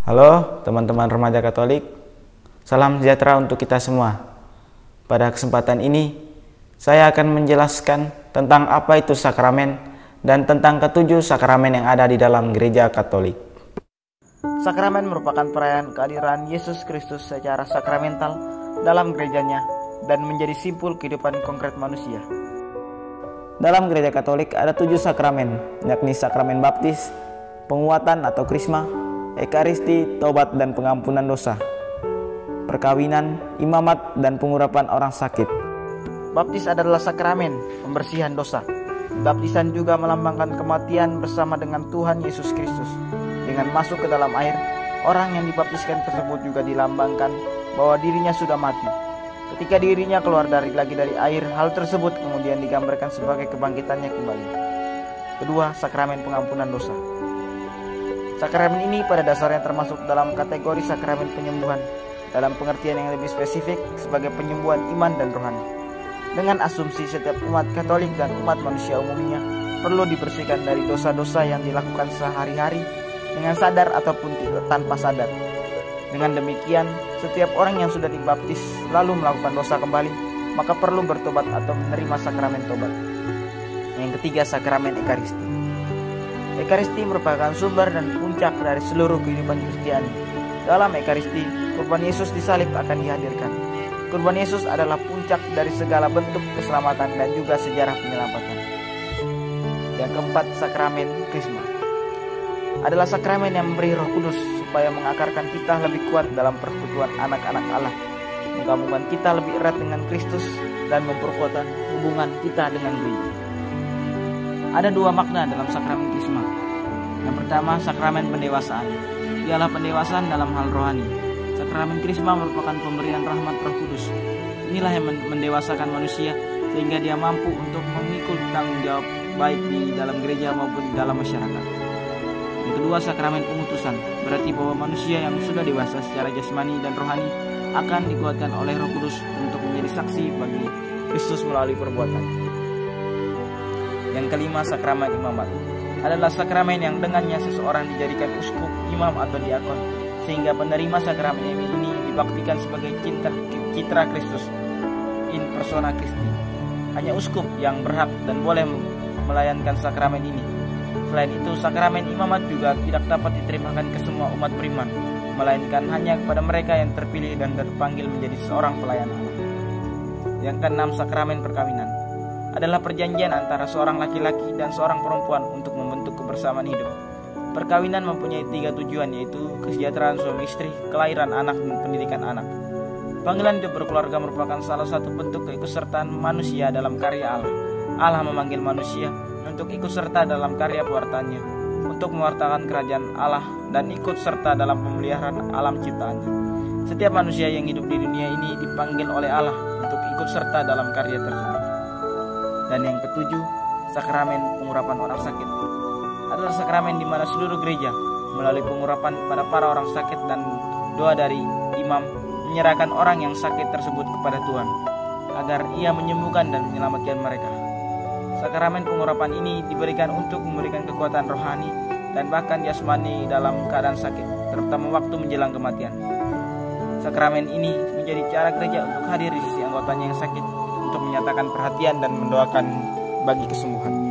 Halo teman-teman remaja Katolik, salam sejahtera untuk kita semua. Pada kesempatan ini, saya akan menjelaskan tentang apa itu sakramen dan tentang ketujuh sakramen yang ada di dalam gereja Katolik. Sakramen merupakan perayaan kehadiran Yesus Kristus secara sakramental dalam gerejanya dan menjadi simpul kehidupan konkret manusia. Dalam gereja Katolik ada 7 sakramen, yakni sakramen baptis, penguatan atau krisma, ekaristi, tobat dan pengampunan dosa, perkawinan, imamat, dan pengurapan orang sakit. Baptis adalah sakramen pembersihan dosa. Baptisan juga melambangkan kematian bersama dengan Tuhan Yesus Kristus. Dengan masuk ke dalam air, orang yang dibaptiskan tersebut juga dilambangkan bahwa dirinya sudah mati. Ketika dirinya keluar lagi dari air, hal tersebut kemudian digambarkan sebagai kebangkitannya kembali. Kedua, sakramen pengampunan dosa. Sakramen ini pada dasarnya termasuk dalam kategori sakramen penyembuhan, dalam pengertian yang lebih spesifik sebagai penyembuhan iman dan rohani. Dengan asumsi setiap umat Katolik dan umat manusia umumnya perlu dibersihkan dari dosa-dosa yang dilakukan sehari-hari dengan sadar ataupun tanpa sadar. Dengan demikian, setiap orang yang sudah dibaptis lalu melakukan dosa kembali, maka perlu bertobat atau menerima sakramen tobat. Yang ketiga, sakramen ekaristi. Ekaristi merupakan sumber dan puncak dari seluruh kehidupan Kristiani. Dalam ekaristi, kurban Yesus disalib akan dihadirkan. Kurban Yesus adalah puncak dari segala bentuk keselamatan dan juga sejarah penyelamatan. Yang keempat, sakramen krisma. Adalah sakramen yang memberi Roh Kudus supaya mengakarkan kita lebih kuat dalam persekutuan anak-anak Allah, menggabungkan kita lebih erat dengan Kristus dan memperkuat hubungan kita dengan gereja. Ada 2 makna dalam sakramen krisma. Yang pertama, sakramen pendewasaan. Ialah pendewasaan dalam hal rohani. Sakramen krisma merupakan pemberian rahmat Roh Kudus. Inilah yang mendewasakan manusia sehingga dia mampu untuk memikul tanggung jawab baik di dalam gereja maupun di dalam masyarakat. Yang kedua, sakramen pengutusan, berarti bahwa manusia yang sudah dewasa secara jasmani dan rohani akan dikuatkan oleh Roh Kudus untuk menjadi saksi bagi Kristus melalui perbuatan. Yang kelima, sakramen imamat. Adalah sakramen yang dengannya seseorang dijadikan uskup, imam atau diakon, sehingga penerima sakramen ini dibaktikan sebagai citra Kristus in persona Christi. Hanya uskup yang berhak dan boleh melayankan sakramen ini. Selain itu, sakramen imamat juga tidak dapat diterimakan ke semua umat beriman, melainkan hanya kepada mereka yang terpilih dan terpanggil menjadi seorang pelayan Allah. Yang keenam, sakramen perkawinan. Adalah perjanjian antara seorang laki-laki dan seorang perempuan untuk membentuk kebersamaan hidup. Perkawinan mempunyai 3 tujuan, yaitu kesejahteraan suami istri, kelahiran anak, dan pendidikan anak. Panggilan hidup berkeluarga merupakan salah satu bentuk keikutsertaan manusia dalam karya Allah. Allah memanggil manusia untuk ikut serta dalam karya pewartaannya, untuk mewartakan kerajaan Allah dan ikut serta dalam pemeliharaan alam ciptaannya. Setiap manusia yang hidup di dunia ini dipanggil oleh Allah untuk ikut serta dalam karya tersebut. Dan yang ketujuh, sakramen pengurapan orang sakit. Adalah sakramen di mana seluruh gereja melalui pengurapan kepada para orang sakit dan doa dari imam menyerahkan orang yang sakit tersebut kepada Tuhan agar ia menyembuhkan dan menyelamatkan mereka. Sakramen pengurapan ini diberikan untuk memberikan kekuatan rohani dan bahkan jasmani dalam keadaan sakit, terutama waktu menjelang kematian. Sakramen ini menjadi cara gereja untuk hadir di sisi anggotanya yang sakit, untuk menyatakan perhatian dan mendoakan bagi kesembuhan.